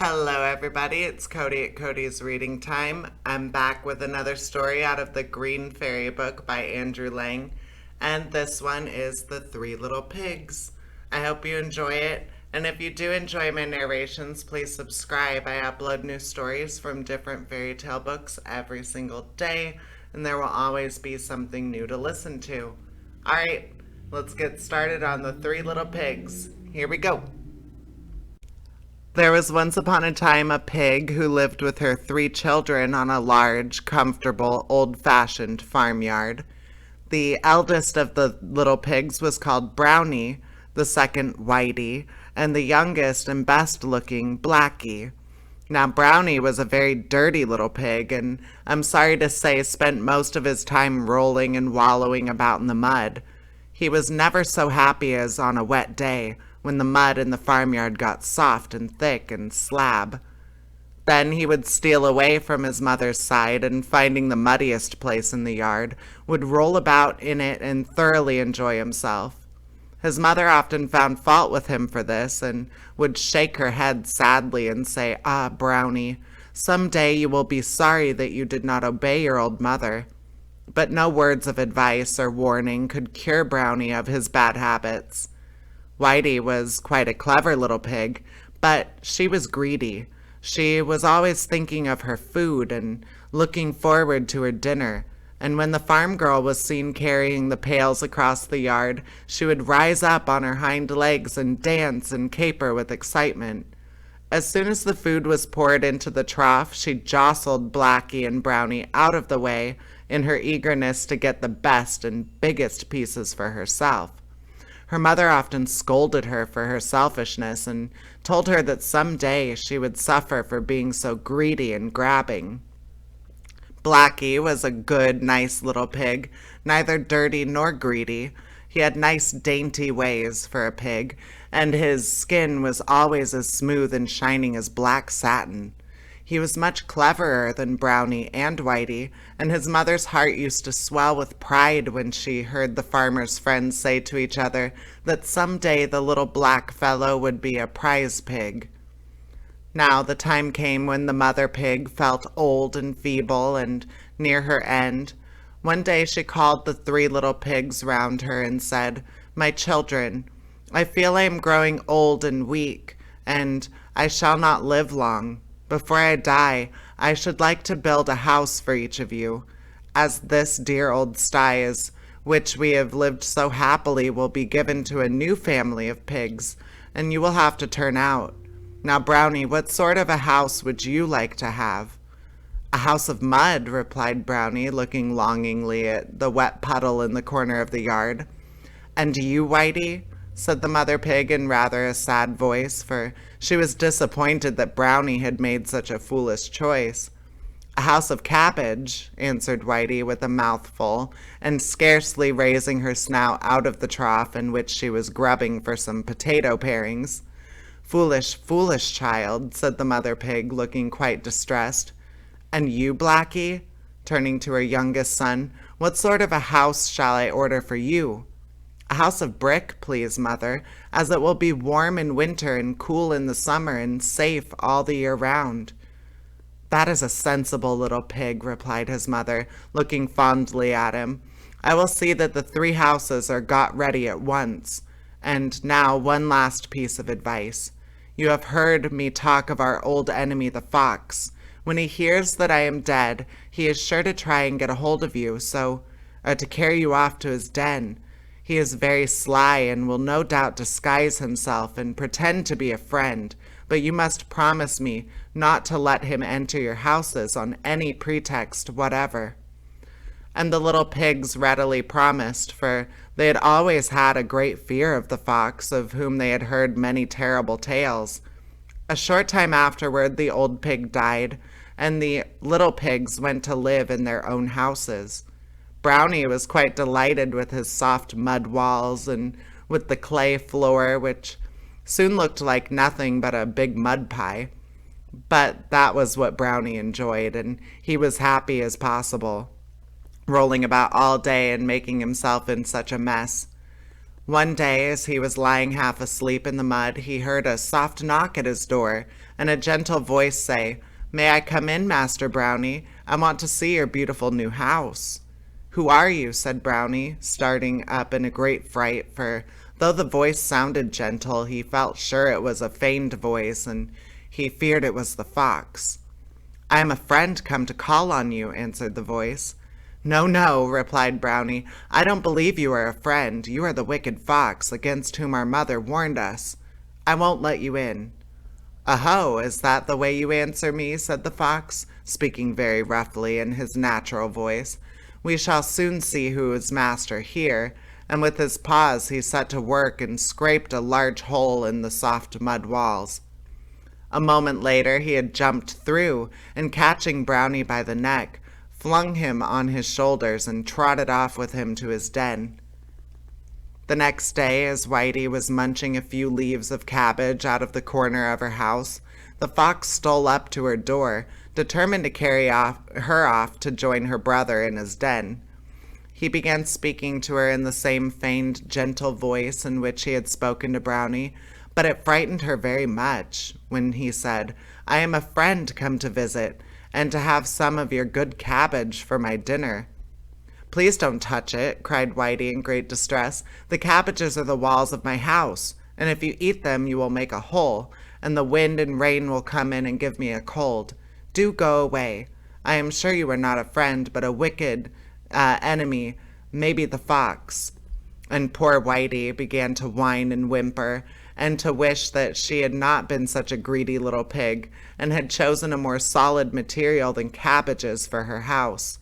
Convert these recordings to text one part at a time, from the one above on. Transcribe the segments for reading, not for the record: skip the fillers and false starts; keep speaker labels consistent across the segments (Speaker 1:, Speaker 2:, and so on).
Speaker 1: Hello, everybody. It's Cody at Cody's Reading Time. I'm back with another story out of the Green Fairy book by Andrew Lang, and this one is The Three Little Pigs. I hope you enjoy it, and if you do enjoy my narrations, please subscribe. I upload new stories from different fairy tale books every single day, and there will always be something new to listen to. All right, let's get started on The Three Little Pigs. Here we go. There was once upon a time a pig who lived with her 3 children on a large, comfortable, old-fashioned farmyard. The eldest of the little pigs was called Brownie, the second Whitey, and the youngest and best-looking Blackie. Now, Brownie was a very dirty little pig, and I'm sorry to say spent most of his time rolling and wallowing about in the mud. He was never so happy as on a wet day, when the mud in the farmyard got soft and thick and slab. Then he would steal away from his mother's side and, finding the muddiest place in the yard, would roll about in it and thoroughly enjoy himself. His mother often found fault with him for this and would shake her head sadly and say, "Ah, Brownie, some day you will be sorry that you did not obey your old mother." But no words of advice or warning could cure Brownie of his bad habits. Whitey was quite a clever little pig, but she was greedy. She was always thinking of her food and looking forward to her dinner, and when the farm girl was seen carrying the pails across the yard, she would rise up on her hind legs and dance and caper with excitement. As soon as the food was poured into the trough, she jostled Blackie and Brownie out of the way in her eagerness to get the best and biggest pieces for herself. Her mother often scolded her for her selfishness and told her that some day she would suffer for being so greedy and grabbing. Blackie was a good, nice little pig, neither dirty nor greedy. He had nice, dainty ways for a pig, and his skin was always as smooth and shining as black satin. He was much cleverer than Brownie and Whitey, and his mother's heart used to swell with pride when she heard the farmer's friends say to each other that some day the little black fellow would be a prize pig. Now the time came when the mother pig felt old and feeble and near her end. One day she called the 3 little pigs round her and said, "My children, I feel I am growing old and weak, and I shall not live long. Before I die, I should like to build a house for each of you, as this dear old sties, which we have lived so happily, will be given to a new family of pigs, and you will have to turn out. Now, Brownie, what sort of a house would you like to have?" "A house of mud," replied Brownie, looking longingly at the wet puddle in the corner of the yard. "And you, Whitey?" said the mother pig in rather a sad voice, for she was disappointed that Brownie had made such a foolish choice. "A house of cabbage," answered Whitey with a mouthful, and scarcely raising her snout out of the trough in which she was grubbing for some potato parings. "Foolish, foolish child," said the mother pig, looking quite distressed. "And you, Blackie?" turning to her youngest son, "what sort of a house shall I order for you?" "A house of brick, please, mother, as it will be warm in winter and cool in the summer and safe all the year round." "That is a sensible little pig," replied his mother, looking fondly at him. "I will see that the 3 houses are got ready at once. And now one last piece of advice. You have heard me talk of our old enemy the fox. When he hears that I am dead, he is sure to try and get a hold of you, to carry you off to his den. He is very sly and will no doubt disguise himself and pretend to be a friend, but you must promise me not to let him enter your houses on any pretext whatever." And the little pigs readily promised, for they had always had a great fear of the fox, of whom they had heard many terrible tales. A short time afterward the old pig died, and the little pigs went to live in their own houses. Brownie was quite delighted with his soft mud walls and with the clay floor, which soon looked like nothing but a big mud pie. But that was what Brownie enjoyed, and he was happy as possible, rolling about all day and making himself in such a mess. One day, as he was lying half asleep in the mud, he heard a soft knock at his door, and a gentle voice say, "May I come in, Master Brownie? I want to see your beautiful new house." "Who are you?" said Brownie, starting up in a great fright, for though the voice sounded gentle, he felt sure it was a feigned voice, and he feared it was the fox. "I am a friend come to call on you," answered the voice. "No, no," replied Brownie. "I don't believe you are a friend. You are the wicked fox, against whom our mother warned us. I won't let you in." "Aho, is that the way you answer me?" said the fox, speaking very roughly in his natural voice. "We shall soon see who is master here," and with his paws he set to work and scraped a large hole in the soft mud walls. A moment later he had jumped through, and catching Brownie by the neck, flung him on his shoulders and trotted off with him to his den. The next day, as Whitey was munching a few leaves of cabbage out of the corner of her house, the fox stole up to her door, determined to carry her off to join her brother in his den. He began speaking to her in the same feigned, gentle voice in which he had spoken to Brownie, but it frightened her very much when he said, "I am a friend come to visit, and to have some of your good cabbage for my dinner." "Please don't touch it," cried Whitey in great distress. "The cabbages are the walls of my house, and if you eat them you will make a hole, and the wind and rain will come in and give me a cold. Do go away. I am sure you are not a friend, but a wicked enemy, maybe the fox." And poor Whitey began to whine and whimper, and to wish that she had not been such a greedy little pig, and had chosen a more solid material than cabbages for her house.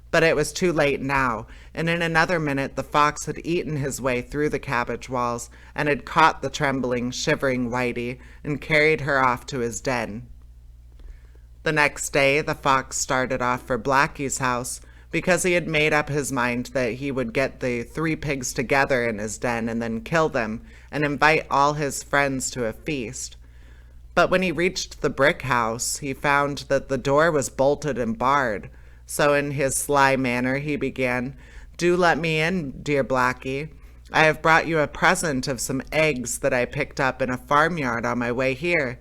Speaker 1: But it was too late now, and in another minute the fox had eaten his way through the cabbage walls, and had caught the trembling, shivering Whitey, and carried her off to his den. The next day the fox started off for Blackie's house, because he had made up his mind that he would get the 3 pigs together in his den and then kill them, and invite all his friends to a feast. But when he reached the brick house, he found that the door was bolted and barred. So in his sly manner he began, "Do let me in, dear Blackie. I have brought you a present of some eggs that I picked up in a farmyard on my way here."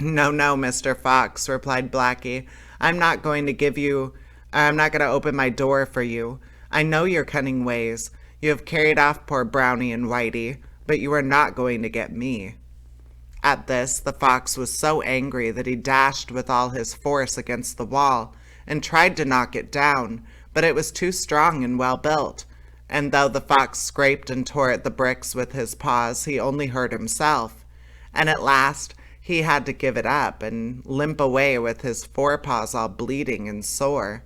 Speaker 1: "No, no, Mr. Fox," replied Blackie. I'm not going to open my door for you. I know your cunning ways. You have carried off poor Brownie and Whitey, but you are not going to get me." At this, the fox was so angry that he dashed with all his force against the wall, and tried to knock it down, but it was too strong and well built, and though the fox scraped and tore at the bricks with his paws, he only hurt himself, and at last he had to give it up and limp away with his forepaws all bleeding and sore.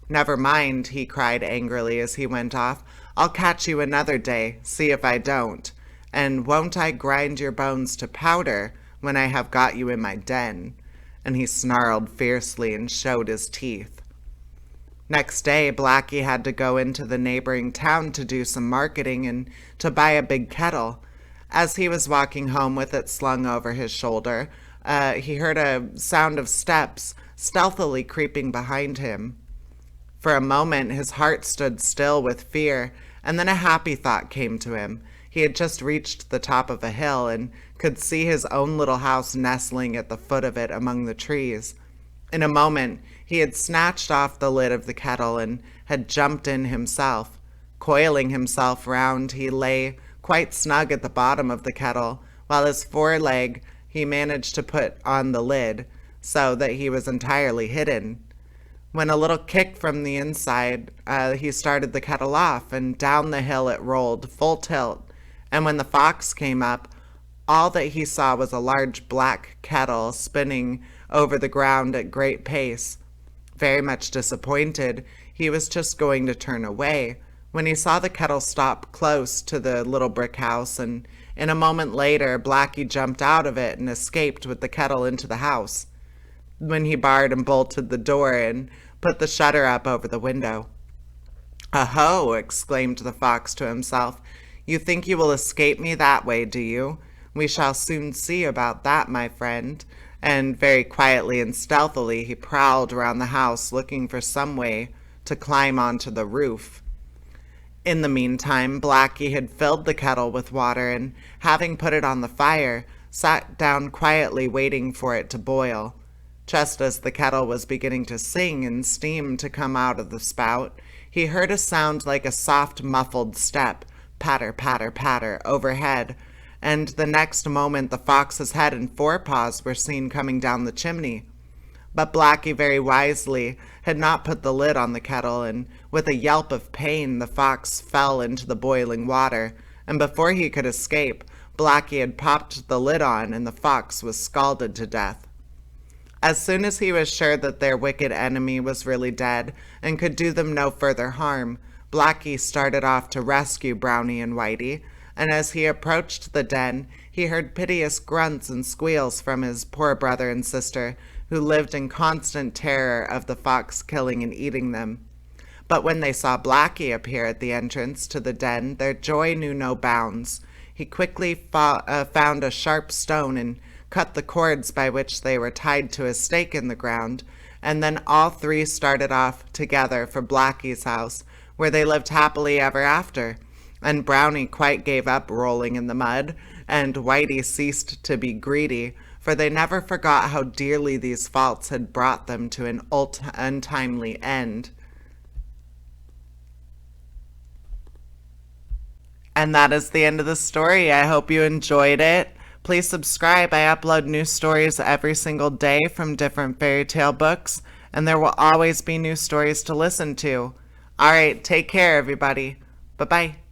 Speaker 1: "Never mind," he cried angrily as he went off. "I'll catch you another day, see if I don't, and won't I grind your bones to powder when I have got you in my den?" And he snarled fiercely and showed his teeth. Next day, Blackie had to go into the neighboring town to do some marketing and to buy a big kettle. As he was walking home with it slung over his shoulder, he heard a sound of steps stealthily creeping behind him. For a moment, his heart stood still with fear, and then a happy thought came to him. He had just reached the top of a hill and could see his own little house nestling at the foot of it among the trees. In a moment, he had snatched off the lid of the kettle and had jumped in himself. Coiling himself round, he lay quite snug at the bottom of the kettle, while his foreleg he managed to put on the lid, so that he was entirely hidden. When a little kick from the inside, he started the kettle off, and down the hill it rolled, full tilt, and when the fox came up, all that he saw was a large black kettle spinning over the ground at great pace. Very much disappointed, he was just going to turn away, when he saw the kettle stop close to the little brick house, and in a moment later Blackie jumped out of it and escaped with the kettle into the house, when he barred and bolted the door and put the shutter up over the window. "Aho!" exclaimed the fox to himself. "You think you will escape me that way, do you? We shall soon see about that, my friend." And very quietly and stealthily he prowled around the house looking for some way to climb onto the roof. In the meantime, Blackie had filled the kettle with water, and having put it on the fire, sat down quietly waiting for it to boil. Just as the kettle was beginning to sing and steam to come out of the spout, he heard a sound like a soft, muffled step, patter, patter, patter, overhead, and the next moment the fox's head and forepaws were seen coming down the chimney. But Blackie very wisely had not put the lid on the kettle, and with a yelp of pain the fox fell into the boiling water, and before he could escape, Blackie had popped the lid on and the fox was scalded to death. As soon as he was sure that their wicked enemy was really dead and could do them no further harm, Blackie started off to rescue Brownie and Whitey, and as he approached the den, he heard piteous grunts and squeals from his poor brother and sister, who lived in constant terror of the fox killing and eating them. But when they saw Blackie appear at the entrance to the den, their joy knew no bounds. He quickly found a sharp stone and cut the cords by which they were tied to a stake in the ground, and then all three started off together for Blackie's house, where they lived happily ever after. And Brownie quite gave up rolling in the mud, and Whitey ceased to be greedy, for they never forgot how dearly these faults had brought them to an untimely end. And that is the end of the story. I hope you enjoyed it. Please subscribe. I upload new stories every single day from different fairy tale books, and there will always be new stories to listen to. All right, take care, everybody. Bye-bye.